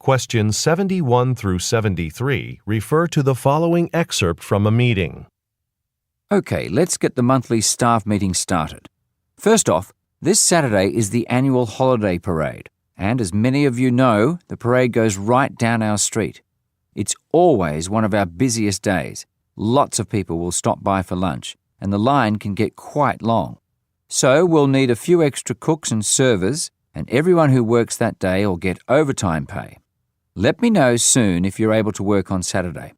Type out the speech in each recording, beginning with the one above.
Questions 71 through 73 refer to the following excerpt from a meeting. Okay, let's get the monthly staff meeting started. First off, this Saturday is the annual holiday parade, and as many of you know, the parade goes right down our street. It's always one of our busiest days. Lots of people will stop by for lunch, and the line can get quite long. So we'll need a few extra cooks and servers, and everyone who works that day will get overtime pay. Let me know soon if you're able to work on Saturday.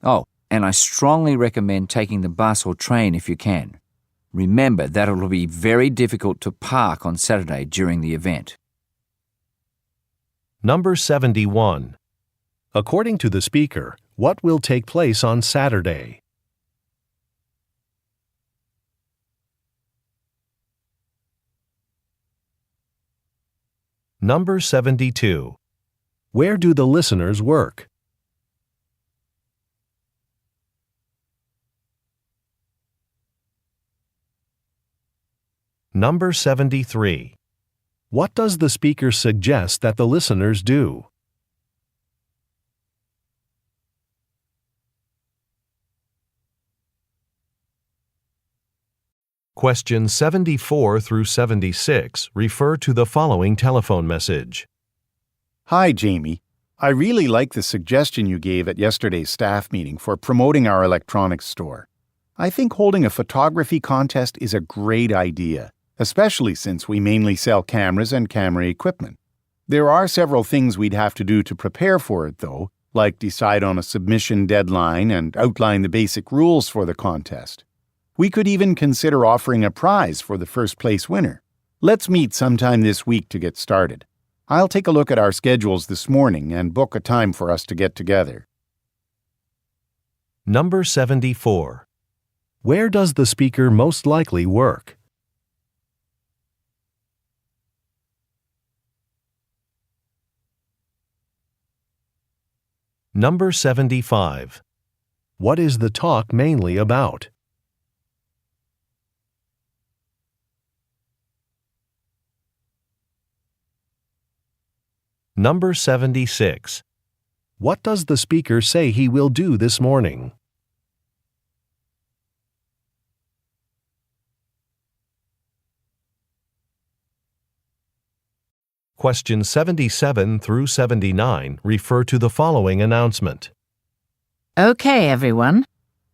Oh, and I strongly recommend taking the bus or train if you can. Remember that it will be very difficult to park on Saturday during the event. Number 71. According to the speaker, what will take place on Saturday? Number 72. Where do the listeners work? Number 73. What does the speaker suggest that the listeners do? Questions 74 through 76 refer to the following telephone message. Hi, Jamie. I really like the suggestion you gave at yesterday's staff meeting for promoting our electronics store. I think holding a photography contest is a great idea, especially since we mainly sell cameras and camera equipment. There are several things we'd have to do to prepare for it, though, like decide on a submission deadline and outline the basic rules for the contest. We could even consider offering a prize for the first place winner. Let's meet sometime this week to get started. I'll take a look at our schedules this morning and book a time for us to get together. Number 74. Where does the speaker most likely work? Number 75. What is the talk mainly about? Number 76. What does the speaker say he will do this morning? Questions 77 through 79 refer to the following announcement. Okay, everyone.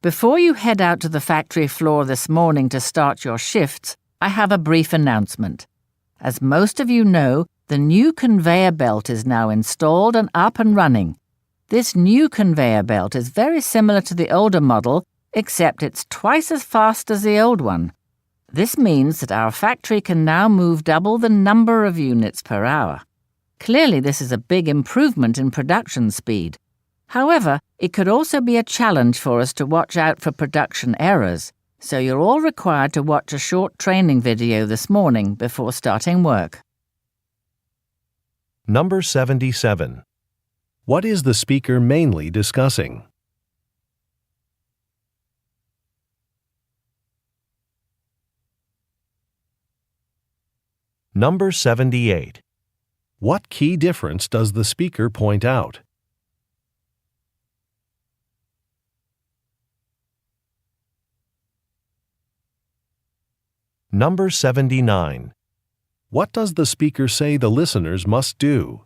Before you head out to the factory floor this morning to start your shifts, I have a brief announcement. As most of you know, the new conveyor belt is now installed and up and running. This new conveyor belt is very similar to the older model, except it's twice as fast as the old one. This means that our factory can now move double the number of units per hour. Clearly, this is a big improvement in production speed. However, it could also be a challenge for us to watch out for production errors, so you're all required to watch a short training video this morning before starting work. Number 77. What is the speaker mainly discussing? Number 78. What key difference does the speaker point out? Number 79. What does the speaker say the listeners must do?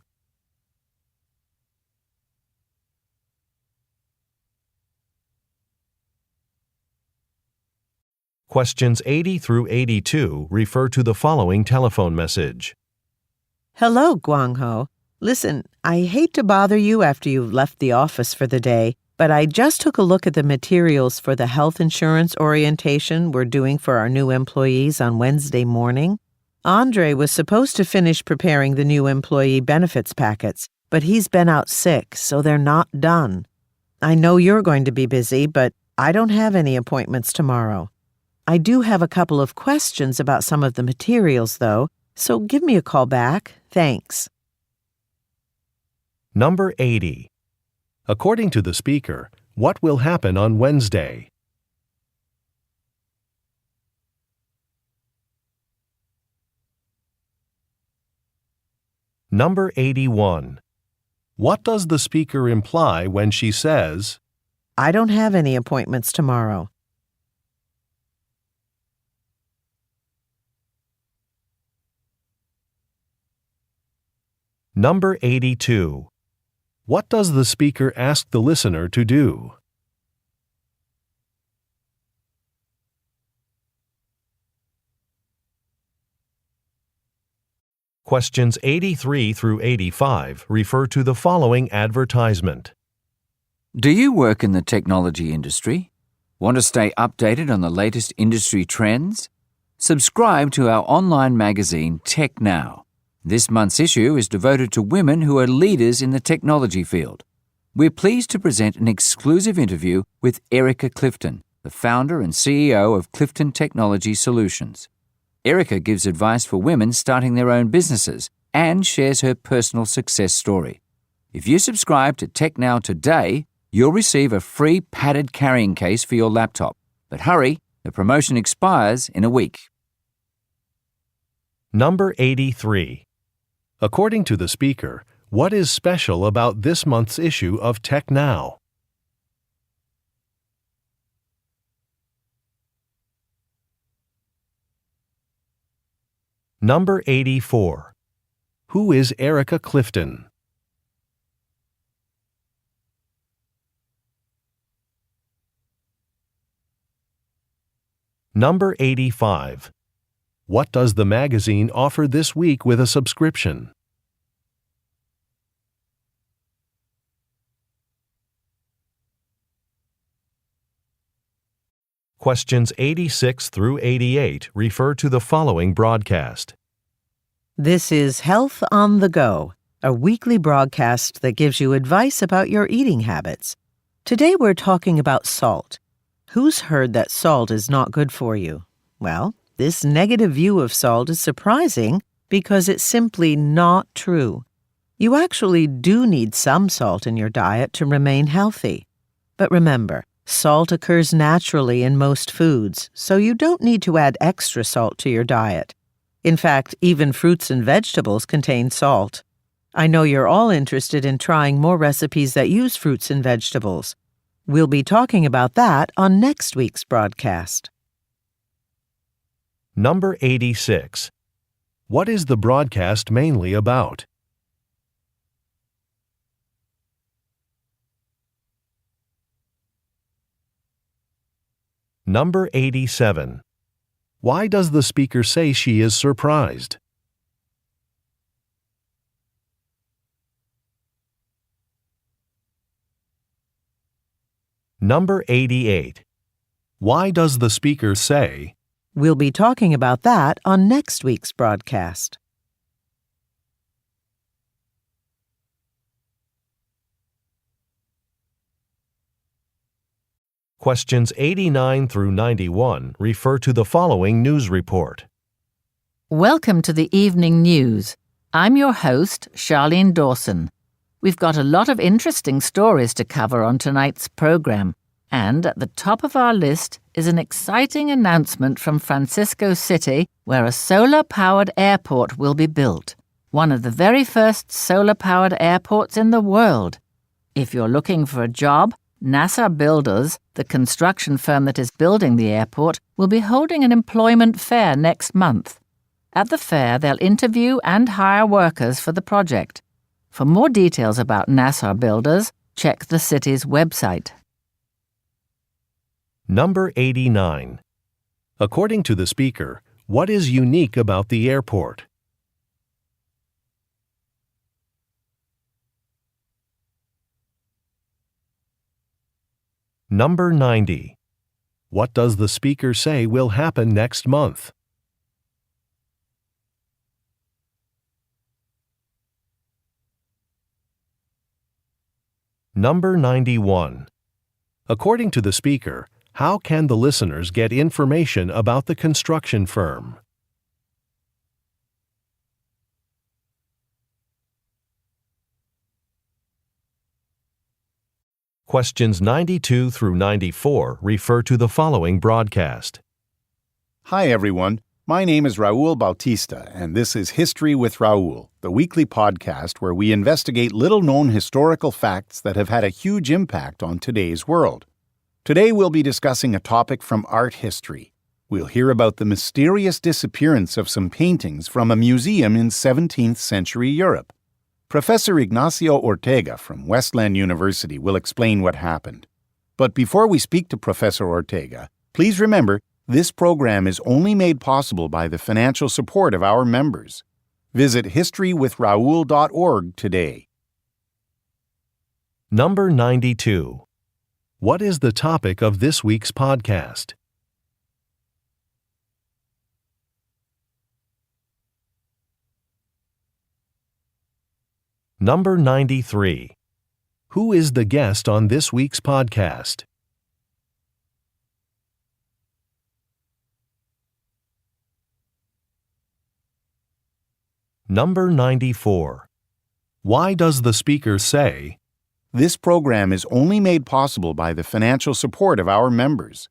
Questions 80 through 82 refer to the following telephone message. Hello, Guangho. Listen, I hate to bother you after you've left the office for the day, but I just took a look at the materials for the health insurance orientation we're doing for our new employees on Wednesday morning. Andre was supposed to finish preparing the new employee benefits packets, but he's been out sick, so they're not done. I know you're going to be busy, but I don't have any appointments tomorrow. I do have a couple of questions about some of the materials, though, so give me a call back. Thanks. Number 80. According to the speaker, what will happen on Wednesday? Number 81. What does the speaker imply when she says, I don't have any appointments tomorrow. Number 82. What does the speaker ask the listener to do? Questions 83 through 85 refer to the following advertisement. Do you work in the technology industry? Want to stay updated on the latest industry trends? Subscribe to our online magazine, Tech Now. This month's issue is devoted to women who are leaders in the technology field. We're pleased to present an exclusive interview with Erica Clifton, the founder and CEO of Clifton Technology Solutions. Erica gives advice for women starting their own businesses and shares her personal success story. If you subscribe to Tech Now today, you'll receive a free padded carrying case for your laptop. But hurry, the promotion expires in a week. Number 83. According to the speaker, what is special about this month's issue of Tech Now? Number 84. Who is Erica Clifton? Number 85. What does the magazine offer this week with a subscription? Questions 86 through 88 refer to the following broadcast. This is Health on the Go, a weekly broadcast that gives you advice about your eating habits. Today we're talking about salt. Who's heard that salt is not good for you? Well, this negative view of salt is surprising because it's simply not true. You actually do need some salt in your diet to remain healthy. But remember, salt occurs naturally in most foods, so you don't need to add extra salt to your diet. In fact, even fruits and vegetables contain salt. I know you're all interested in trying more recipes that use fruits and vegetables. We'll be talking about that on next week's broadcast. Number 86. What is the broadcast mainly about? Number 87. Why does the speaker say she is surprised? Number 88. Why does the speaker say, We'll be talking about that on next week's broadcast. Questions 89 through 91 refer to the following news report. Welcome to the evening news. I'm your host, Charlene Dawson. We've got a lot of interesting stories to cover on tonight's program, and at the top of our list is an exciting announcement from Francisco City, where a solar-powered airport will be built, one of the very first solar-powered airports in the world. If you're looking for a job, NASA Builders, the construction firm that is building the airport, will be holding an employment fair next month. At the fair, they'll interview and hire workers for the project. For more details about NASA Builders, check the city's website. Number 89. According to the speaker, what is unique about the airport? Number 90. What does the speaker say will happen next month? Number 91. According to the speaker, how can the listeners get information about the construction firm? Questions 92 through 94 refer to the following broadcast. Hi, everyone. My name is Raul Bautista, and this is History with Raul, the weekly podcast where we investigate little-known historical facts that have had a huge impact on today's world. Today we'll be discussing a topic from art history. We'll hear about the mysterious disappearance of some paintings from a museum in 17th century Europe. Professor Ignacio Ortega from Westland University will explain what happened. But before we speak to Professor Ortega, please remember, this program is only made possible by the financial support of our members. Visit historywithraul.org today. Number 92. What is the topic of this week's podcast? Number 93. Who is the guest on this week's podcast? Number 94. Why does the speaker say, This program is only made possible by the financial support of our members?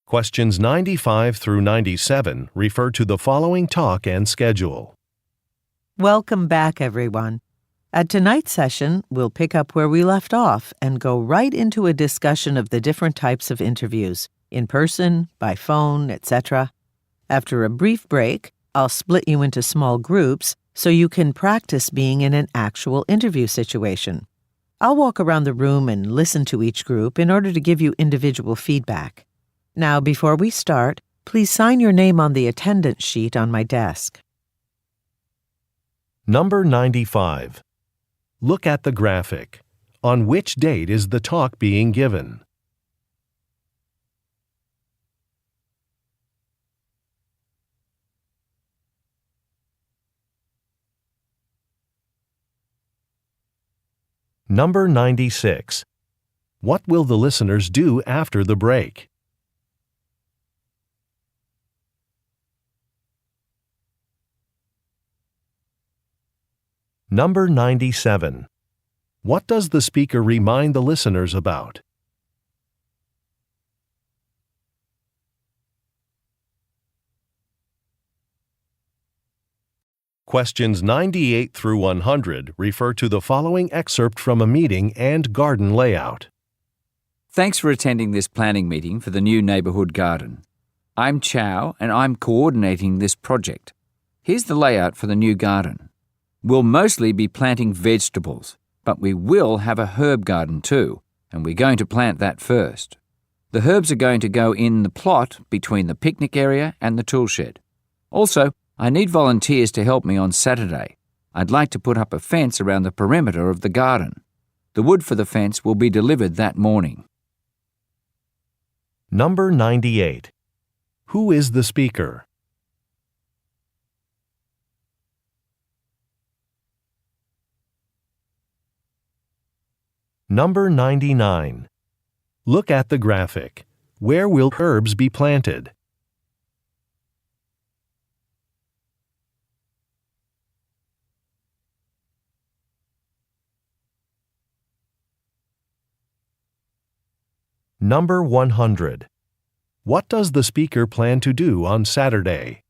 Questions 95 through 97 refer to the following talk and schedule. Welcome back, everyone. At tonight's session, we'll pick up where we left off and go right into a discussion of the different types of interviews, in person, by phone, etc. After a brief break, I'll split you into small groups so you can practice being in an actual interview situation. I'll walk around the room and listen to each group in order to give you individual feedback. Now, before we start, please sign your name on the attendance sheet on my desk. Number 95. Look at the graphic. On which date is the talk being given? Number 96. What will the listeners do after the break? Number 97. What does the speaker remind the listeners about? Questions 98 through 100 refer to the following excerpt from a meeting and garden layout. Thanks for attending this planning meeting for the new neighbourhood garden. I'm Chow and I'm coordinating this project. Here's the layout for the new garden. We'll mostly be planting vegetables, but we will have a herb garden too, and we're going to plant that first. The herbs are going to go in the plot between the picnic area and the tool shed. Also, I need volunteers to help me on Saturday. I'd like to put up a fence around the perimeter of the garden. The wood for the fence will be delivered that morning. Number 98. Who is the speaker? Number 99. Look at the graphic. Where will herbs be planted? Number 100. What does the speaker plan to do on Saturday?